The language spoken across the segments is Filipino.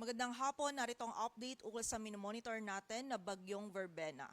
Magandang hapon, narito ang update ukol sa minomonitor natin na Bagyong Verbena.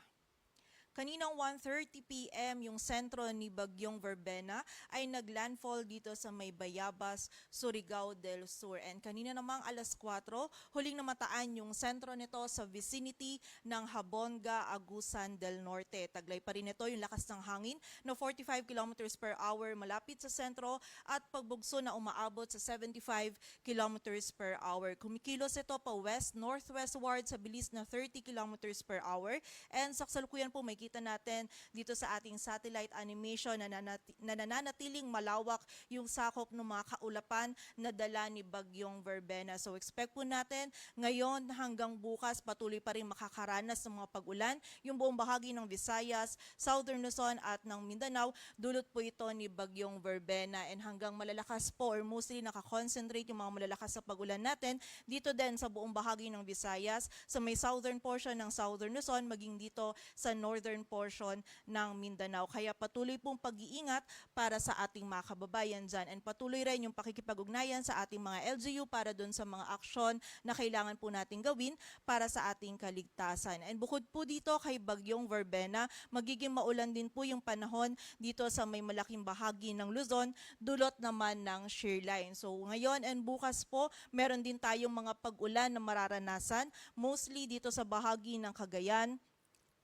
Kaninang 1:30 p.m. yung sentro ni Bagyong Verbena ay naglandfall dito sa may Bayabas, Surigao del Sur. And kanina namang alas 4, huling namataan yung sentro nito sa vicinity ng Habonga, Agusan del Norte. Taglay pa rin ito yung lakas ng hangin na 45 kilometers per hour malapit sa sentro at pagbugso na umaabot sa 75 kilometers per hour. Kumikilos ito pa west-northwestward sa bilis na 30 kilometers per hour. And sa kasalukuyan po makikita natin dito sa ating satellite animation na nananatiling malawak yung sakop ng mga kaulapan na dala ni Bagyong Verbena. So expect po natin ngayon hanggang bukas patuloy pa rin makakaranas ng mga pag-ulan yung buong bahagi ng Visayas, Southern Luzon at ng Mindanao. Dulot po ito ni Bagyong Verbena and hanggang malalakas po or mostly nakakonsentrate yung mga malalakas sa pag-ulan natin dito din sa buong bahagi ng Visayas, sa may southern portion ng Southern Luzon, maging dito sa northern portion ng Mindanao. Kaya patuloy pong pag-iingat para sa ating mga kababayan dyan. And patuloy rin yung pakikipag-ugnayan sa ating mga LGU para dun sa mga aksyon na kailangan po natin gawin para sa ating kaligtasan. And bukod po dito kay Bagyong Verbena, magiging maulan din po yung panahon dito sa may malaking bahagi ng Luzon, dulot naman ng shear line. So ngayon and bukas po, meron din tayong mga pag-ulan na mararanasan, mostly dito sa bahagi ng Cagayan,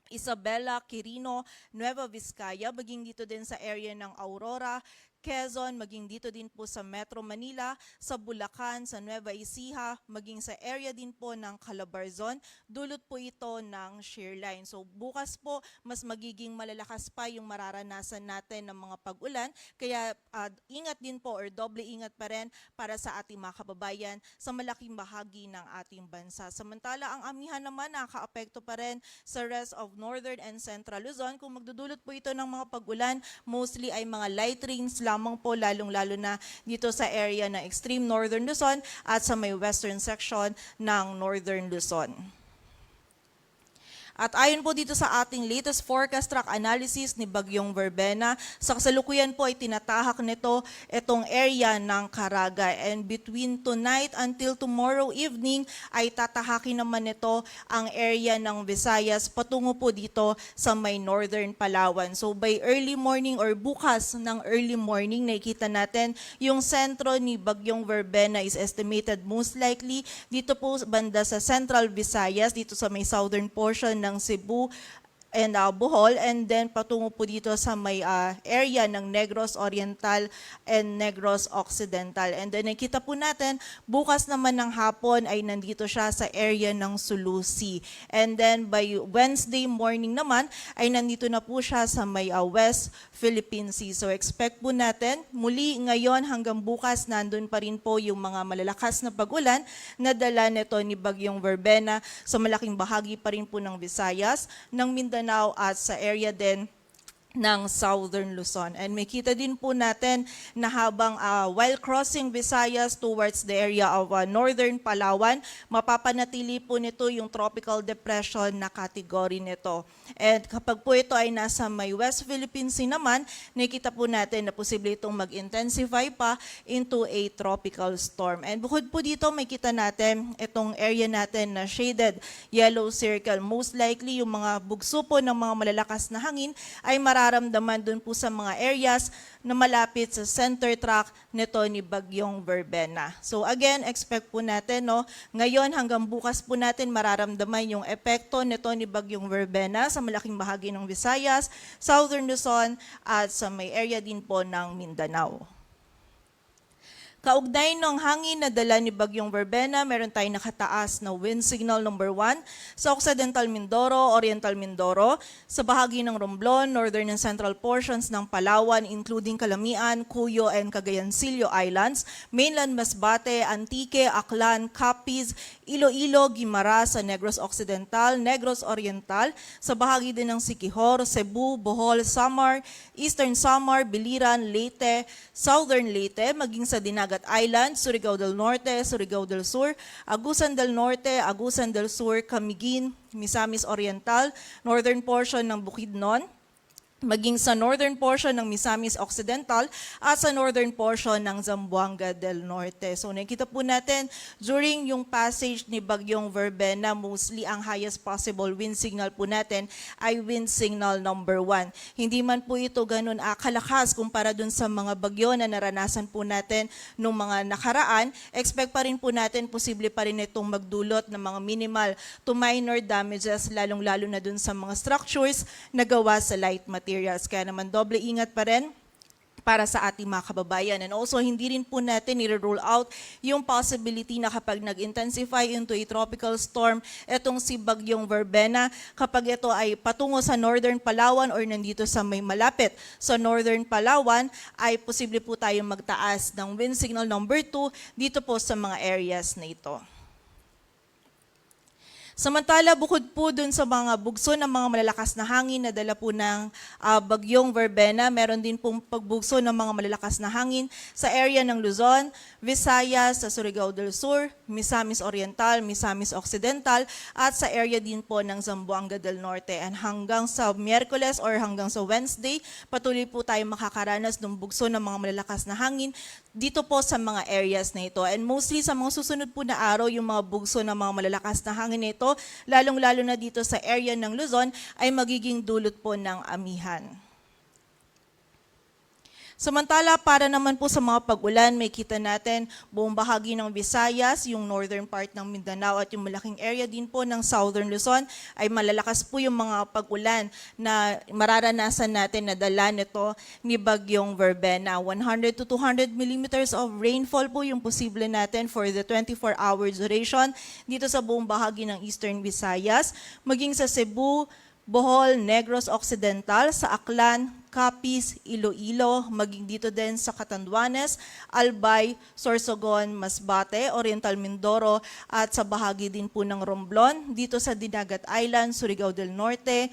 Isabela, Quirino, Nueva Vizcaya, maging dito din sa area ng Aurora, Quezon, maging dito din po sa Metro Manila, sa Bulacan, sa Nueva Ecija, maging sa area din po ng Calabarzon, dulot po ito ng shear line. So bukas po, mas magiging malalakas pa yung mararanasan natin ng mga pag-ulan, kaya ingat din po or doble ingat pa rin para sa ating mga kababayan sa malaking bahagi ng ating bansa. Samantala, ang amihan naman nakakaapekto pa rin sa rest of Northern and Central Luzon. Kung magdudulot po ito ng mga pag-ulan, mostly ay mga light rains lamang po, lalong-lalo na dito sa area ng extreme Northern Luzon at sa may western section ng Northern Luzon. At ayon po dito sa ating latest forecast track analysis ni Bagyong Verbena, sa kasalukuyan po ay tinatahak nito itong area ng Caraga. And between tonight until tomorrow evening ay tatahakin naman nito ang area ng Visayas patungo po dito sa may northern Palawan. So by early morning or bukas ng early morning, nakikita natin yung sentro ni Bagyong Verbena is estimated most likely dito po banda sa Central Visayas, dito sa may southern portion ng Cebu and Bohol, and then patungo po dito sa may area ng Negros Oriental and Negros Occidental. And then nakita po natin, bukas naman ng hapon ay nandito siya sa area ng Sulu Sea. And then by Wednesday morning naman ay nandito na po siya sa may West Philippine Sea. So expect po natin, muli ngayon hanggang bukas nandun pa rin po yung mga malalakas na pag-ulan na dala nito ni Bagyong Verbena sa malaking bahagi pa rin po ng Visayas, ng Mindanao at sa area din ng Southern Luzon. And makita din po natin na habang while crossing Visayas towards the area of Northern Palawan, mapapanatili po nito yung tropical depression na category nito. And kapag po ito ay nasa may West Philippine Sea naman, nakita po natin na posible itong mag-intensify pa into a tropical storm. And bukod po dito, makita natin itong area natin na shaded yellow circle. Most likely, yung mga bugso po ng mga malalakas na hangin ay mararamdaman dun po sa mga areas na malapit sa center track nito ni Bagyong Verbena. So again, expect po natin, no, ngayon hanggang bukas po natin mararamdaman yung epekto nito ni Bagyong Verbena sa malaking bahagi ng Visayas, Southern Luzon at sa may area din po ng Mindanao. Kaugnay ng hangin na dala ni Bagyong Verbena, meron tayong nakataas na wind signal number 1 sa Occidental Mindoro, Oriental Mindoro, sa bahagi ng Romblon, northern and central portions ng Palawan, including Calamian, Cuyo, and Cagayancillo Islands, mainland Masbate, Antique, Aklan, Capiz, Iloilo, Guimaras sa Negros Occidental, Negros Oriental, sa bahagi din ng Siquijor, Cebu, Bohol, Samar, Eastern Samar, Biliran, Leyte, Southern Leyte, maging sa Dinagat Island, Surigao del Norte, Surigao del Sur, Agusan del Norte, Agusan del Sur, Camiguin, Misamis Oriental, northern portion ng Bukidnon, maging sa northern portion ng Misamis Occidental at sa northern portion ng Zamboanga del Norte. So nakita po natin during yung passage ni Bagyong Verbena, mostly ang highest possible wind signal po natin ay wind signal number 1. Hindi man po ito ganun kalakas kumpara dun sa mga bagyo na naranasan po natin nung mga nakaraan. Expect pa rin po natin, posible pa rin itong magdulot ng mga minimal to minor damages, lalong-lalo na dun sa mga structures na gawa sa light materials. Kaya naman doble ingat pa rin para sa ating mga kababayan. And also, hindi rin po natin i-rule out yung possibility na kapag nag-intensify into a tropical storm, itong si Bagyong Verbena, kapag ito ay patungo sa northern Palawan or nandito sa may malapit sa northern Palawan, ay posible po tayong magtaas ng wind signal number 2 dito po sa mga areas na ito. Samantala, bukod po dun sa mga bugso ng mga malalakas na hangin na dala po ng Bagyong Verbena, meron din pong pagbugso ng mga malalakas na hangin sa area ng Luzon, Visayas, sa Surigao del Sur, Misamis Oriental, Misamis Occidental, at sa area din po ng Zamboanga del Norte. And hanggang sa Miyerkules or hanggang sa Wednesday, patuloy po tayo makakaranas ng bugso ng mga malalakas na hangin dito po sa mga areas na ito. And mostly sa mga susunod po na araw, yung mga bugso ng mga malalakas na hangin na ito, lalong-lalo na dito sa area ng Luzon, ay magiging dulot po ng amihan. Samantala, para naman po sa mga pag-ulan, may kita natin buong bahagi ng Visayas, yung northern part ng Mindanao at yung malaking area din po ng southern Luzon ay malalakas po yung mga pag-ulan na mararanasan natin na dala nito ni Bagyong Verbena. 100 to 200 millimeters of rainfall po yung posible natin for the 24-hour duration dito sa buong bahagi ng eastern Visayas, maging sa Cebu, Bohol, Negros Occidental, sa Aklan, Capiz, Iloilo, maging dito din sa Catanduanes, Albay, Sorsogon, Masbate, Oriental Mindoro, at sa bahagi din po ng Romblon, dito sa Dinagat Island, Surigao del Norte,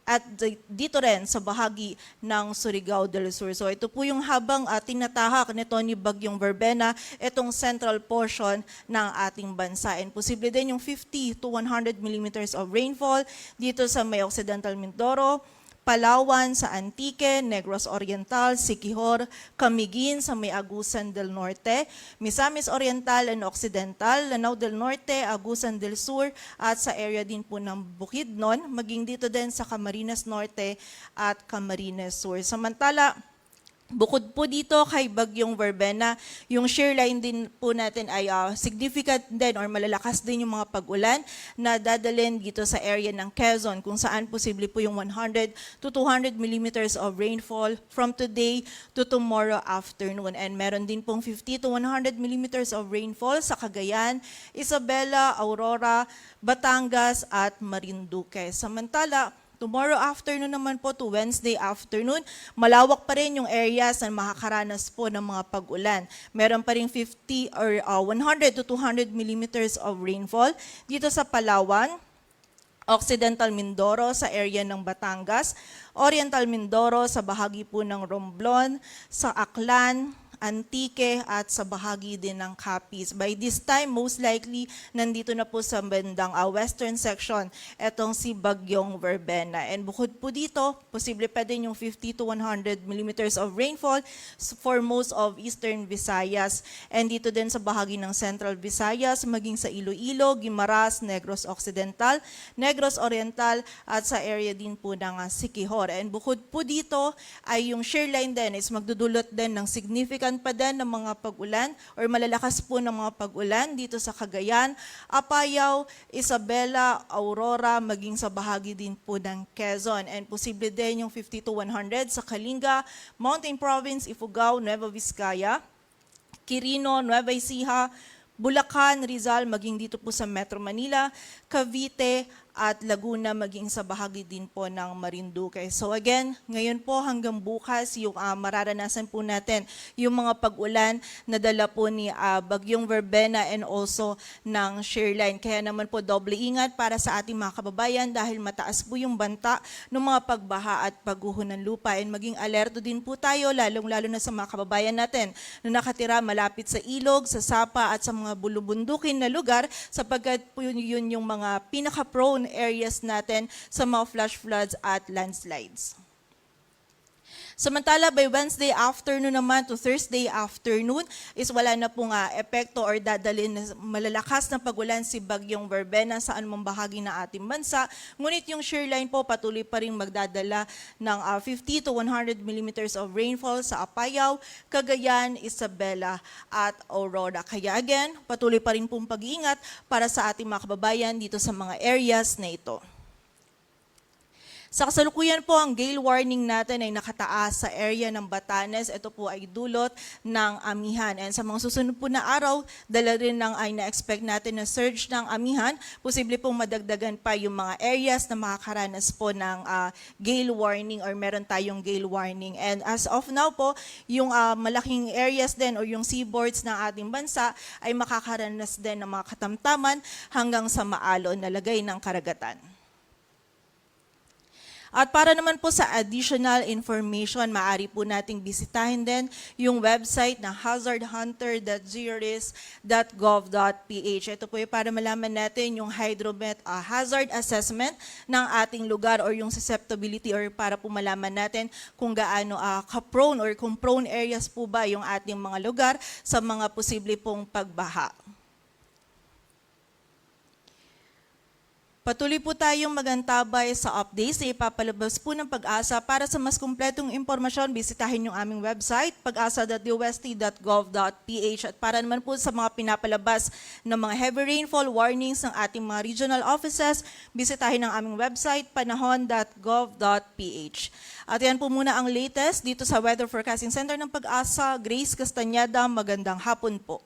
at dito rin sa bahagi ng Surigao del Sur. So ito po yung habang tinatahak nito ni Bagyong Verbena, itong central portion ng ating bansa. And posible din yung 50 to 100 millimeters of rainfall dito sa may Occidental Mindoro, Palawan, sa Antique, Negros Oriental, Siquijor, Camiguin, sa may Agusan del Norte, Misamis Oriental and Occidental, Lanao del Norte, Agusan del Sur, at sa area din po ng Bukidnon, maging dito din sa Camarines Norte at Camarines Sur. Samantala, bukod po dito kay Bagyong Verbena, yung shear line din po natin ay significant din or malalakas din yung mga pag-ulan na dadalhin dito sa area ng Quezon kung saan posible po yung 100 to 200 millimeters of rainfall from today to tomorrow afternoon. And meron din pong 50 to 100 millimeters of rainfall sa Cagayan, Isabela, Aurora, Batangas at Marinduque. Samantala, tomorrow afternoon naman po to Wednesday afternoon, malawak pa rin yung areas na makakaranas po ng mga pag-ulan. Meron pa rin 50 or 100 to 200 millimeters of rainfall dito sa Palawan, Occidental Mindoro sa area ng Batangas, Oriental Mindoro sa bahagi po ng Romblon, sa Aklan, Antique at sa bahagi din ng Capiz. By this time, most likely, nandito na po sa bandang western section etong si Bagyong Verbena. And bukod po dito, posible pa din yung 50 to 100 millimeters of rainfall for most of eastern Visayas. And dito din sa bahagi ng central Visayas, maging sa Iloilo, Guimaras, Negros Occidental, Negros Oriental at sa area din po ng Siquijor. And bukod po dito, ay yung shear line din is magdudulot din ng significant pa din ng mga pag-ulan or malalakas po ng mga pag-ulan dito sa Cagayan, Apayao, Isabela, Aurora, maging sa bahagi din po ng Quezon. And posible din yung 50 to 100 sa Kalinga, Mountain Province, Ifugao, Nueva Vizcaya, Quirino, Nueva Ecija, Bulacan, Rizal, maging dito po sa Metro Manila, Cavite, at Laguna, maging sa bahagi din po ng Marinduque. So again, ngayon po hanggang bukas, yung mararanasan po natin yung mga pag-ulan na dala po ni Bagyong Verbena and also ng shear line. Kaya naman po doble ingat para sa ating mga kababayan dahil mataas po yung banta ng mga pagbaha at pagguho ng lupa. And maging alerto din po tayo, lalong-lalo na sa mga kababayan natin na nakatira malapit sa ilog, sa sapa at sa mga bulubundukin na lugar sapagkat po yun yung mga pinaka-prone areas natin sa mga flash floods at landslides. Samantala, by Wednesday afternoon naman to Thursday afternoon is wala na pong epekto or dadalhin na malalakas na pagulan si Bagyong Verbena sa anumang bahagi ng ating bansa. Ngunit yung shearline po patuloy pa rin magdadala ng 50 to 100 millimeters of rainfall sa Apayao, Cagayan, Isabela at Aurora. Kaya again, patuloy pa rin pong pag-iingat para sa ating mga kababayan dito sa mga areas na ito. Sa kasalukuyan po, ang gale warning natin ay nakataas sa area ng Batanes. Ito po ay dulot ng amihan. And sa mga susunod po na araw, dala rin ng ay na-expect natin na surge ng amihan. Posible pong madagdagan pa yung mga areas na makakaranas po ng gale warning or meron tayong gale warning. And as of now po, yung malaking areas din or yung seaboards ng ating bansa ay makakaranas din ng mga katamtaman hanggang sa maalon na lagay ng karagatan. At para naman po sa additional information, maaari po nating bisitahin din yung website na hazardhunter.gris.gov.ph. Ito po yung para malaman natin yung hydromet hazard assessment ng ating lugar or yung susceptibility or para po malaman natin kung gaano ka-prone or kung prone areas po ba yung ating mga lugar sa mga posible pong pagbaha. Patuloy po tayong magantabay sa updates na ipapalabas po ng Pag-asa. Para sa mas kumpletong impormasyon, bisitahin yung aming website, pag-asa.dust.gov.ph. At para naman po sa mga pinapalabas ng mga heavy rainfall warnings ng ating mga regional offices, bisitahin ang aming website, panahon.gov.ph. At yan po muna ang latest dito sa Weather Forecasting Center ng Pag-asa. Grace Castañeda, magandang hapon po.